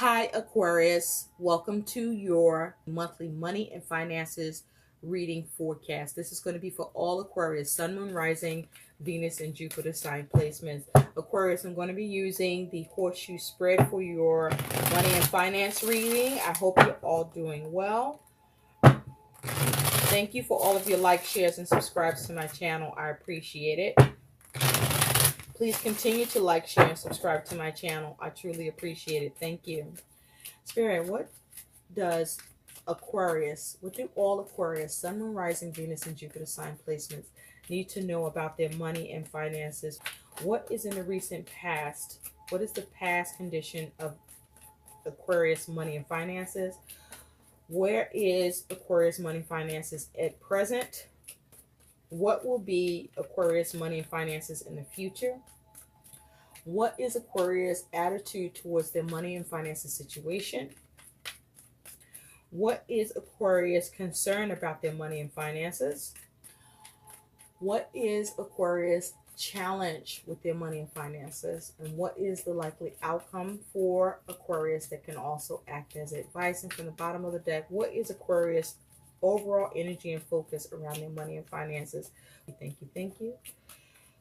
Hi, Aquarius. Welcome to your monthly money and finances reading forecast. This is going to be for all Aquarius, Sun, Moon, Rising, Venus, and Jupiter sign placements. Aquarius, I'm going to be using the horseshoe spread for your money and finance reading. I hope you're all doing well. Thank you for all of your likes, shares, and subscribes to my channel. I appreciate it. Please continue to like, share, and subscribe to my channel. I truly appreciate it. Thank you. Spirit, what does Aquarius, what do all Aquarius, Sun, Moon, Rising, Venus, and Jupiter sign placements need to know about their money and finances? What is in the recent past? What is the past condition of Aquarius money and finances? Where is Aquarius money and finances at present? What will be Aquarius money and finances in the future? What is Aquarius' attitude towards their money and finances situation? What is Aquarius' concern about their money and finances? What is Aquarius' challenge with their money and finances? And what is the likely outcome for Aquarius that can also act as advice? And from the bottom of the deck, what is Aquarius' overall energy and focus around their money and finances? Thank you. Thank you.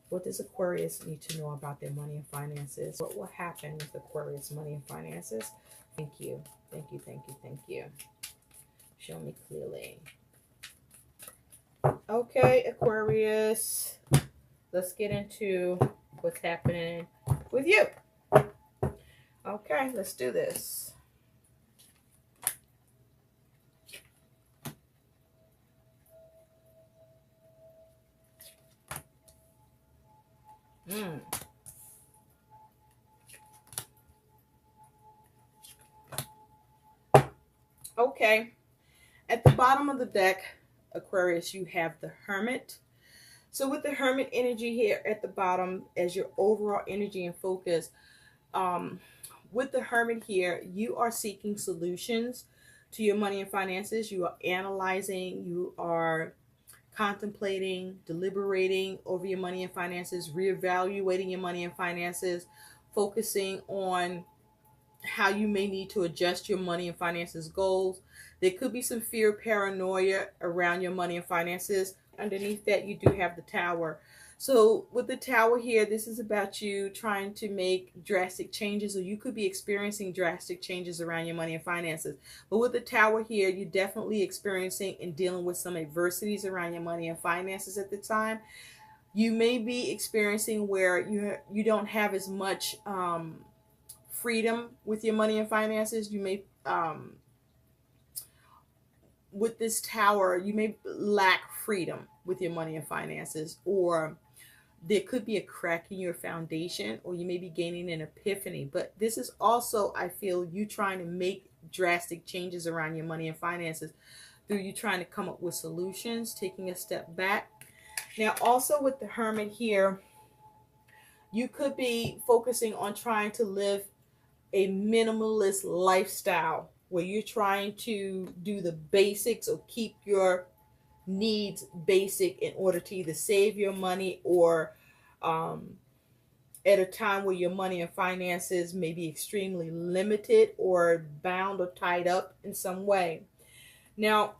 What does Aquarius need to know about their money and finances? What will happen with Aquarius money and finances? Thank you. Thank you. Thank you. Thank you. Show me clearly. Okay, Aquarius. Let's get into what's happening with you. Okay, let's do this. Okay, at the bottom of the deck, Aquarius, you have the Hermit. So with the Hermit energy here at the bottom as your overall energy and focus, with the Hermit here, you are seeking solutions to your money and finances. You are analyzing, you are contemplating, deliberating over your money and finances, reevaluating your money and finances, focusing on how you may need to adjust your money and finances goals. There could be some fear, paranoia around your money and finances. Underneath that, you do have the Tower. So with the Tower here, this is about you trying to make drastic changes, or you could be experiencing drastic changes around your money and finances. But with the Tower here, you're definitely experiencing and dealing with some adversities around your money and finances at the time. You may be experiencing where you don't have as much freedom with your money and finances. You may with this Tower, you may lack freedom with your money and finances, or there could be a crack in your foundation, or you may be gaining an epiphany. But this is also, I feel, you trying to make drastic changes around your money and finances through you trying to come up with solutions, taking a step back. Now, also with the Hermit here, you could be focusing on trying to live a minimalist lifestyle where you're trying to do the basics or keep your needs basic in order to either save your money or at a time where your money and finances may be extremely limited or bound or tied up in some way. Now,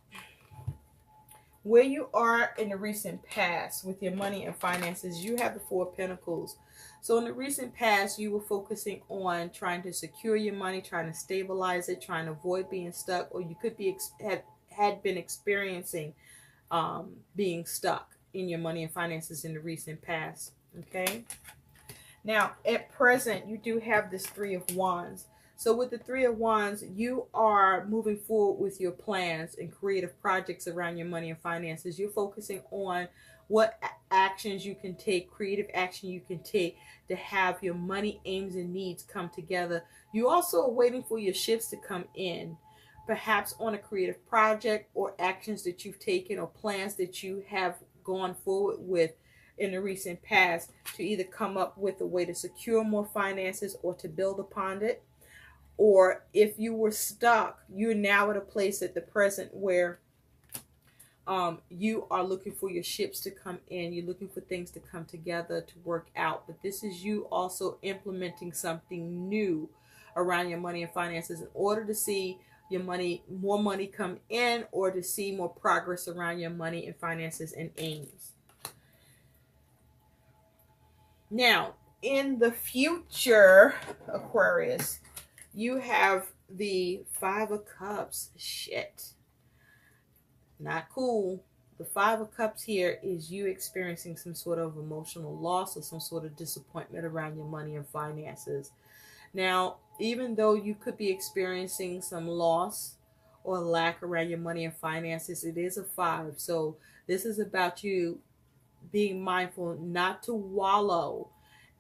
where you are in the recent past with your money and finances, you have the Four of Pentacles. So in the recent past, you were focusing on trying to secure your money, trying to stabilize it, trying to avoid being stuck, or you could be had been experiencing being stuck in your money and finances in the recent past. Okay. Now, at present, you do have this Three of Wands. So with the Three of Wands, you are moving forward with your plans and creative projects around your money and finances. You're focusing on what actions you can take, creative action you can take to have your money, aims, and needs come together. You also are waiting for your shifts to come in, perhaps on a creative project or actions that you've taken or plans that you have gone forward with in the recent past to either come up with a way to secure more finances or to build upon it. Or if you were stuck, you're now at a place at the present where you are looking for your ships to come in. You're looking for things to come together to work out. But this is you also implementing something new around your money and finances in order to see your money, more money come in, or to see more progress around your money and finances and aims. Now, in the future, Aquarius, you have the Five of Cups. Shit. Not cool. The Five of Cups here is you experiencing some sort of emotional loss or some sort of disappointment around your money and finances. Now, even though you could be experiencing some loss or lack around your money and finances, it is a 5. So this is about you being mindful not to wallow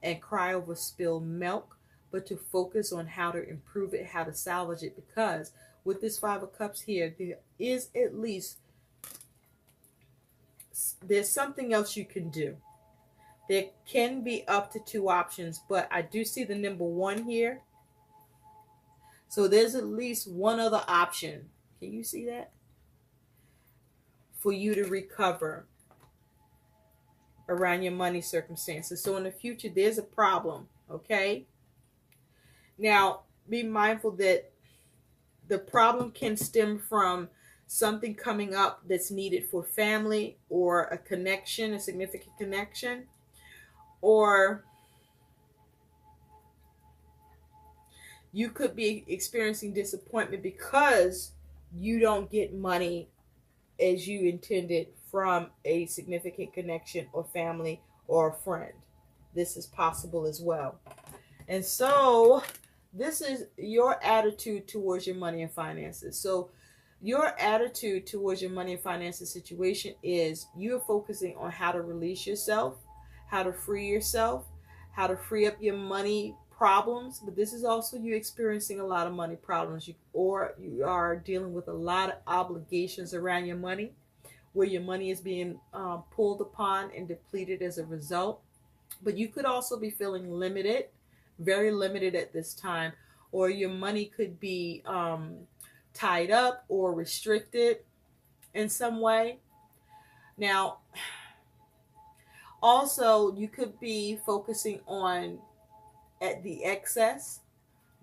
and cry over spilled milk, but to focus on how to improve it, how to salvage it. Because with this Five of Cups here, there is at least, there's something else you can do. There can be up to 2 options, but I do see the number 1 here. So there's at least one other option. Can you see that? For you to recover around your money circumstances. So in the future, there's a problem, okay? Now, be mindful that the problem can stem from something coming up that's needed for family or a connection, a significant connection, or you could be experiencing disappointment because you don't get money as you intended from a significant connection or family or a friend. This is possible as well. And so this is your attitude towards your money and finances. So your attitude towards your money and finances situation is you're focusing on how to release yourself, how to free yourself, how to free up your money problems. But this is also you experiencing a lot of money problems, or you are dealing with a lot of obligations around your money, where your money is being pulled upon and depleted as a result. But you could also be feeling limited, very limited at this time, or your money could be tied up or restricted in some way. Now, also, you could be focusing on at the excess,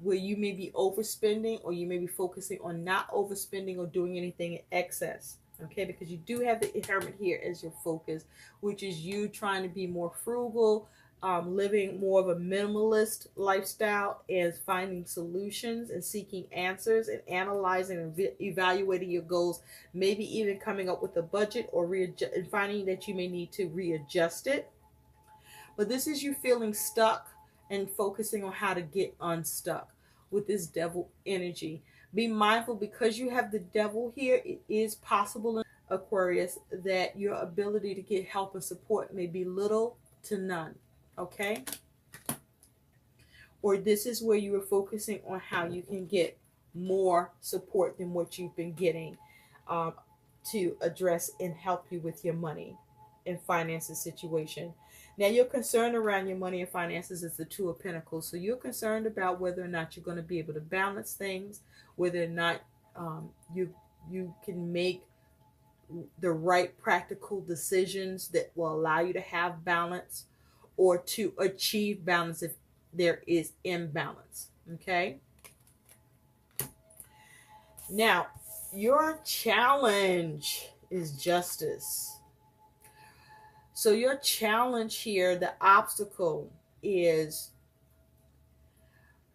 where you may be overspending, or you may be focusing on not overspending or doing anything in excess. Okay, because you do have the Hermit here as your focus, which is you trying to be more frugal, living more of a minimalist lifestyle, and finding solutions and seeking answers and analyzing and evaluating your goals, maybe even coming up with a budget or and finding that you may need to readjust it. But this is you feeling stuck and focusing on how to get unstuck with this devil energy. Be mindful, because you have the devil here, it is possible in Aquarius that your ability to get help and support may be little to none. Okay? Or this is where you are focusing on how you can get more support than what you've been getting to address and help you with your money and finances situation. Now, your concern around your money and finances is the Two of Pentacles. So you're concerned about whether or not you're going to be able to balance things, whether or not you can make the right practical decisions that will allow you to have balance, or to achieve balance if there is imbalance. Okay? Now, your challenge is justice. So your challenge here, the obstacle is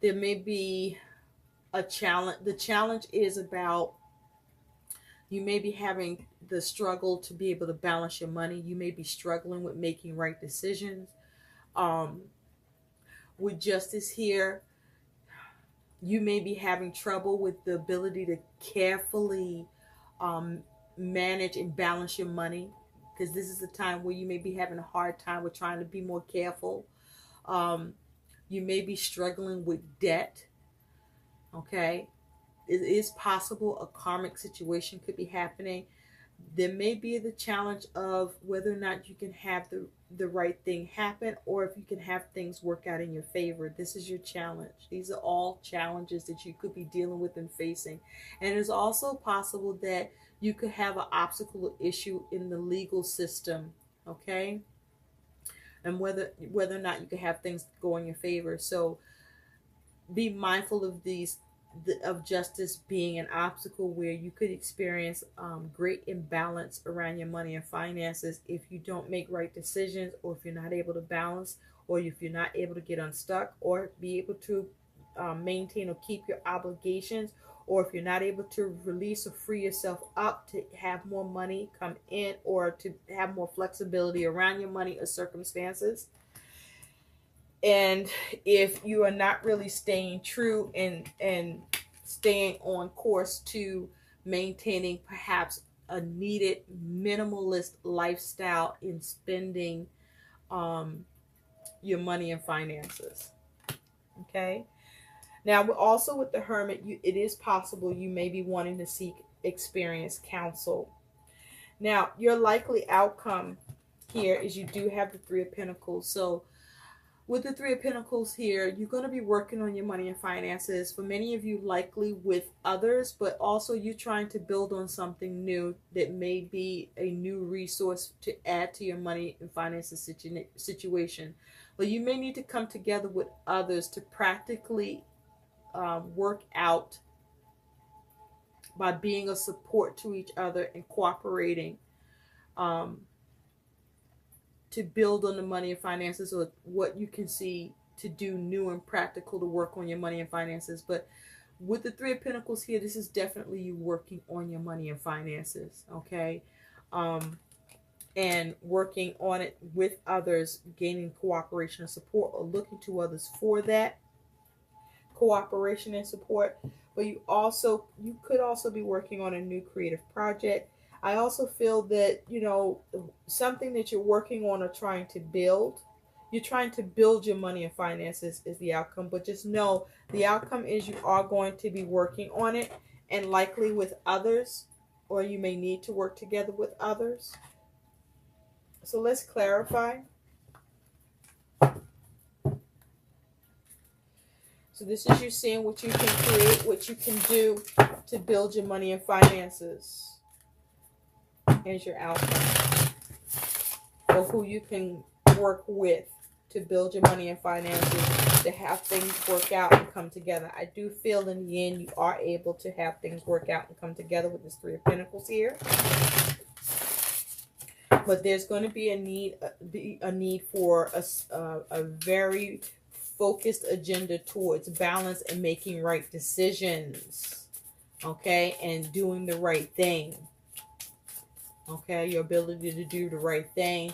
there may be a challenge. The challenge is about you may be having the struggle to be able to balance your money. You may be struggling with making right decisions. With justice here, you may be having trouble with the ability to carefully manage and balance your money, because this is the time where you may be having a hard time with trying to be more careful. You may be struggling with debt. Okay, it is possible a karmic situation could be happening. There may be the challenge of whether or not you can have the right thing happen, or if you can have things work out in your favor. This is your challenge. These are all challenges that you could be dealing with and facing. And it's also possible that you could have an obstacle issue in the legal system, okay? And whether or not you can have things go in your favor. So be mindful of of justice being an obstacle where you could experience great imbalance around your money and finances if you don't make right decisions, or if you're not able to balance, or if you're not able to get unstuck, or be able to maintain or keep your obligations, or if you're not able to release or free yourself up to have more money come in, or to have more flexibility around your money or circumstances. And if you are not really staying true and staying on course to maintaining perhaps a needed minimalist lifestyle in spending your money and finances. Okay. Now, also with the Hermit, it is possible you may be wanting to seek experienced counsel. Now, your likely outcome here is you do have the Three of Pentacles. So with the Three of Pentacles here, you're going to be working on your money and finances. For many of you, likely with others, but also you're trying to build on something new that may be a new resource to add to your money and finances situation. But you may need to come together with others to practically work out by being a support to each other and cooperating to build on the money and finances, or what you can see to do new and practical to work on your money and finances. But with the Three of Pentacles here, this is definitely you working on your money and finances, okay? And working on it with others, gaining cooperation and support, or looking to others for that cooperation and support. But you could also be working on a new creative project. I also feel that, you know, something that you're working on or trying to build, you're trying to build your money and finances is the outcome. But just know the outcome is you are going to be working on it, and likely with others, or you may need to work together with others. So let's clarify. So this is you seeing what you can create, what you can do to build your money and finances. Here's your outcome. Or who you can work with to build your money and finances, to have things work out and come together. I do feel in the end you are able to have things work out and come together with this Three of Pentacles here. But there's going to be a need for a very focused agenda towards balance and making right decisions, okay, and doing the right thing, okay, your ability to do the right thing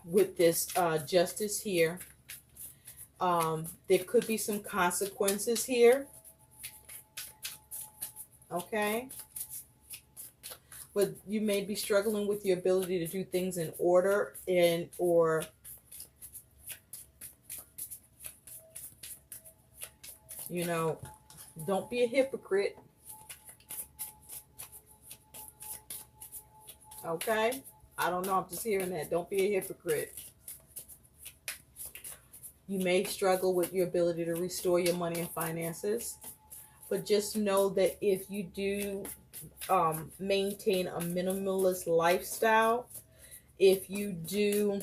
with this justice here. There could be some consequences here, okay, but you may be struggling with your ability to do things in order, or you know, don't be a hypocrite. Okay? I don't know. I'm just hearing that. Don't be a hypocrite. You may struggle with your ability to restore your money and finances. But just know that if you do maintain a minimalist lifestyle, if you do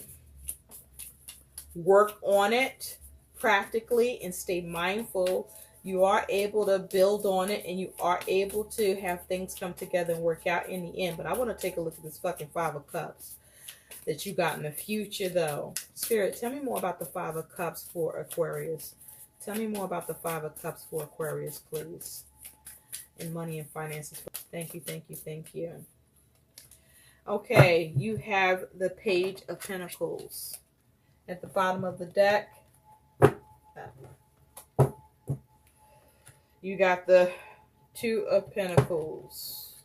work on it practically and stay mindful, you are able to build on it, and you are able to have things come together and work out in the end. But I want to take a look at this fucking Five of Cups that you got in the future, though. Spirit, tell me more about the Five of Cups for Aquarius. Tell me more about the Five of Cups for Aquarius, please. And money and finances. Thank you, thank you, thank you. Okay, you have the Page of Pentacles at the bottom of the deck. You got the Two of Pentacles.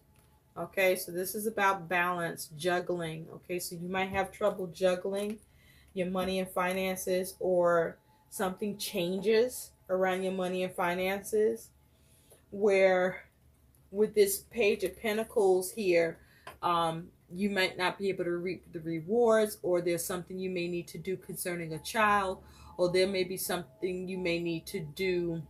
Okay, so this is about balance, juggling. Okay, so you might have trouble juggling your money and finances, or something changes around your money and finances, where with this Page of Pentacles here, you might not be able to reap the rewards, or there's something you may need to do concerning a child, or there may be something you may need to do.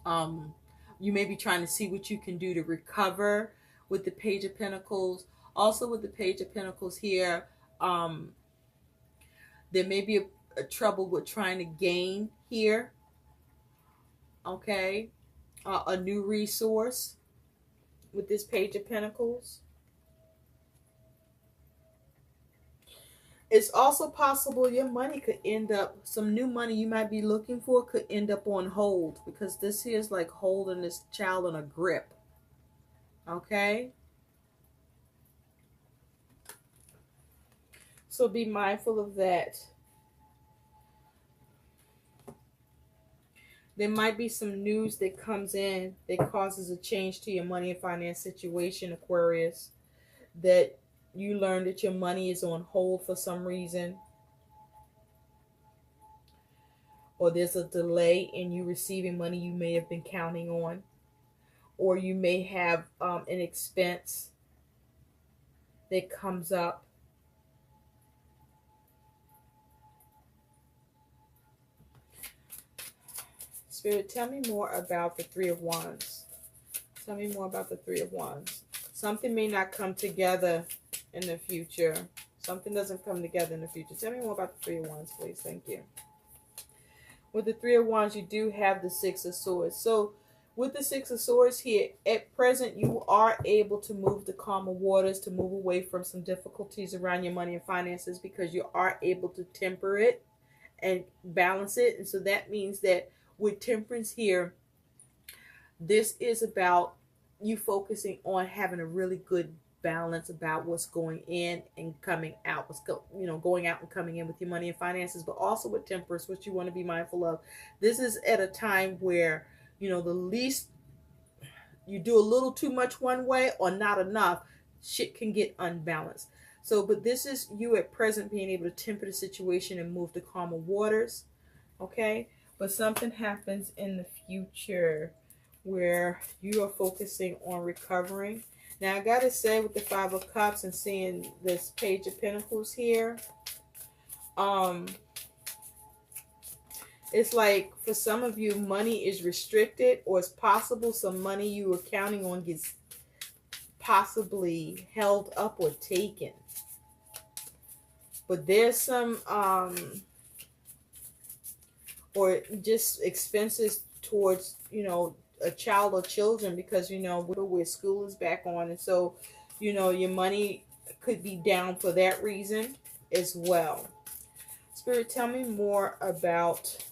You may be trying to see what you can do to recover with the Page of Pentacles. Also with the Page of Pentacles here, there may be trouble with trying to gain here. Okay. A new resource with this Page of Pentacles. It's also possible your money could end up, some new money you might be looking for could end up on hold, because this here is like holding this child in a grip. Okay? So be mindful of that. There might be some news that comes in that causes a change to your money and finance situation, Aquarius. That you learn that your money is on hold for some reason. Or there's a delay in you receiving money you may have been counting on. Or you may have an expense that comes up. Spirit, tell me more about the Three of Wands. Tell me more about the Three of Wands. Something may not come together in the future. Something doesn't come together in the future. Tell me more about the Three of Wands, please. Thank you. With the Three of Wands, you do have the Six of Swords. So with the Six of Swords here, at present, you are able to move to calmer waters, to move away from some difficulties around your money and finances, because you are able to temper it and balance it. And so that means that with temperance here, this is about you focusing on having a really good balance about what's going in and coming out, going out and coming in with your money and finances. But also with temperance, what you want to be mindful of, this is at a time where, the least you do a little too much one way or not enough, shit can get unbalanced. So, but this is you at present being able to temper the situation and move to calmer waters. Okay. But something happens in the future where you are focusing on recovering. Now, I got to say, with the Five of Cups and seeing this Page of Pentacles here, it's like for some of you, money is restricted, or it's possible some money you were counting on gets possibly held up or taken. But there's some, or just expenses towards, a child or children, because, where school is back on. And so, your money could be down for that reason as well. Spirit, tell me more about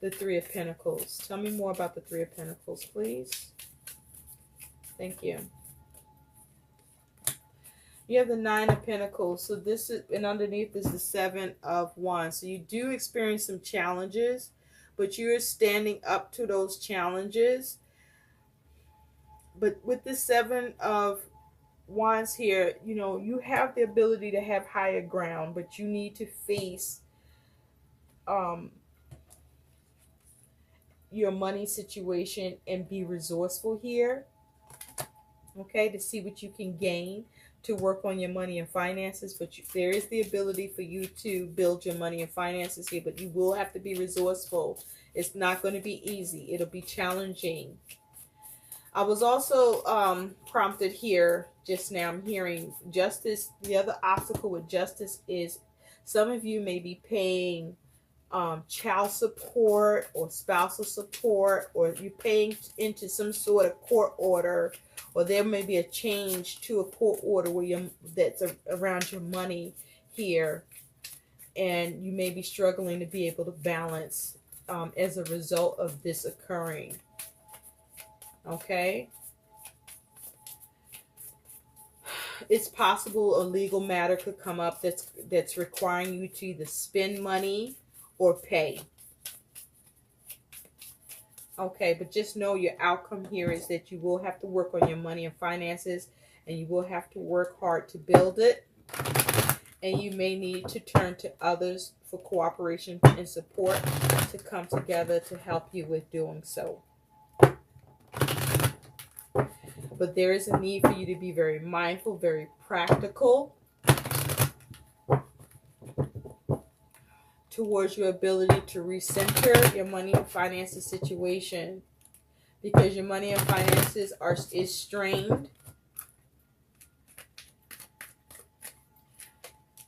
the Three of Pentacles. Tell me more about the Three of Pentacles, please. Thank you. You have the Nine of Pentacles. So this is, and underneath is the Seven of Wands. So you do experience some challenges, but you're standing up to those challenges. But with the Seven of Wands here, you have the ability to have higher ground, but you need to face your money situation and be resourceful here. Okay, to see what you can gain to work on your money and finances. But there is the ability for you to build your money and finances here, but you will have to be resourceful. It's not going to be easy. It'll be challenging. I was also prompted here just now. I'm hearing justice. The other obstacle with justice is some of you may be paying child support or spousal support, or you're paying into some sort of court order, or there may be a change to a court order where that's around your money here, and you may be struggling to be able to balance as a result of this occurring. Okay, it's possible a legal matter could come up that's requiring you to either spend money or pay. Okay, but just know your outcome here is that you will have to work on your money and finances, and you will have to work hard to build it. And you may need to turn to others for cooperation and support to come together to help you with doing so. But there is a need for you to be very mindful, very practical towards your ability to recenter your money and finances situation, because your money and finances is strained.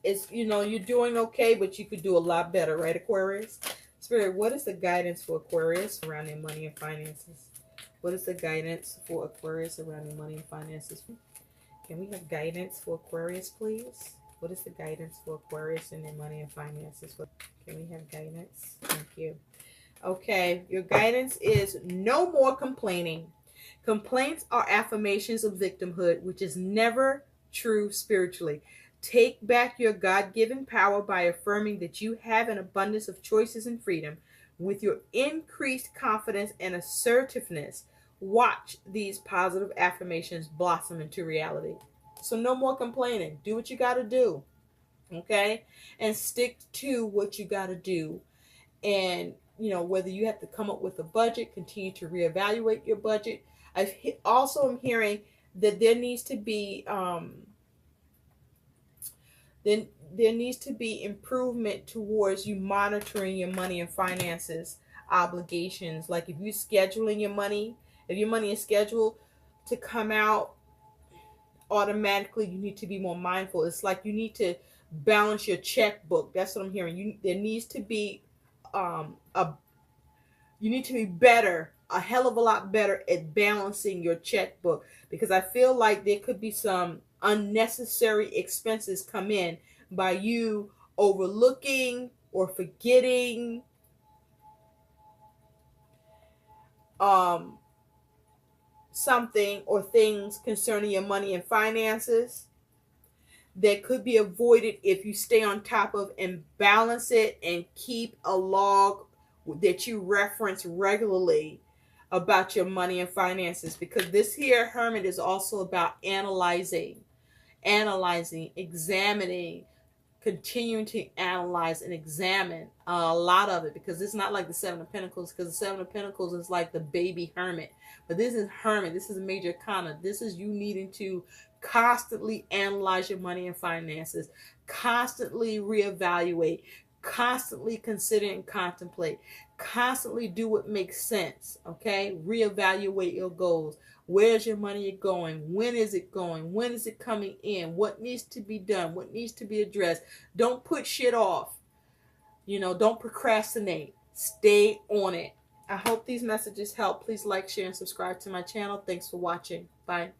it's, you know, you're doing okay, but you could do a lot better, right, Aquarius? Spirit, what is the guidance for Aquarius around their money and finances? What is the guidance for Aquarius around their money and finances? Can we have guidance for Aquarius, please? What is the guidance for Aquarius and their money and finances? Can we have guidance? Thank you. Okay, your guidance is no more complaining. Complaints are affirmations of victimhood, which is never true spiritually. Take back your God-given power by affirming that you have an abundance of choices and freedom. With your increased confidence and assertiveness, watch these positive affirmations blossom into reality. So no more complaining. Do what you got to do, okay? And stick to what you got to do. And, you know, whether you have to come up with a budget, continue to reevaluate your budget. I also am hearing that there needs to be there needs to be improvement towards you monitoring your money and finances obligations. Like if you're scheduling your money, if your money is scheduled to come out automatically, you need to be more mindful. It's like you need to balance your checkbook. That's what I'm hearing. There needs to be you need to be better, a hell of a lot better at balancing your checkbook, because I feel like there could be some unnecessary expenses come in by you overlooking or forgetting something or things concerning your money and finances that could be avoided if you stay on top of and balance it and keep a log that you reference regularly about your money and finances. Because this here Hermit is also about analyzing, examining, continuing to analyze and examine a lot of it, because it's not like the Seven of Pentacles, because the Seven of Pentacles is like the baby Hermit, but this is Hermit. This is a major arcana. This is you needing to constantly analyze your money and finances, constantly reevaluate, constantly consider and contemplate, constantly do what makes sense. Okay, reevaluate your goals. Where's your money going? When is it going? When is it coming in? What needs to be done? What needs to be addressed? Don't put shit off. You know, don't procrastinate. Stay on it. I hope these messages help. Please like, share, and subscribe to my channel. Thanks for watching. Bye.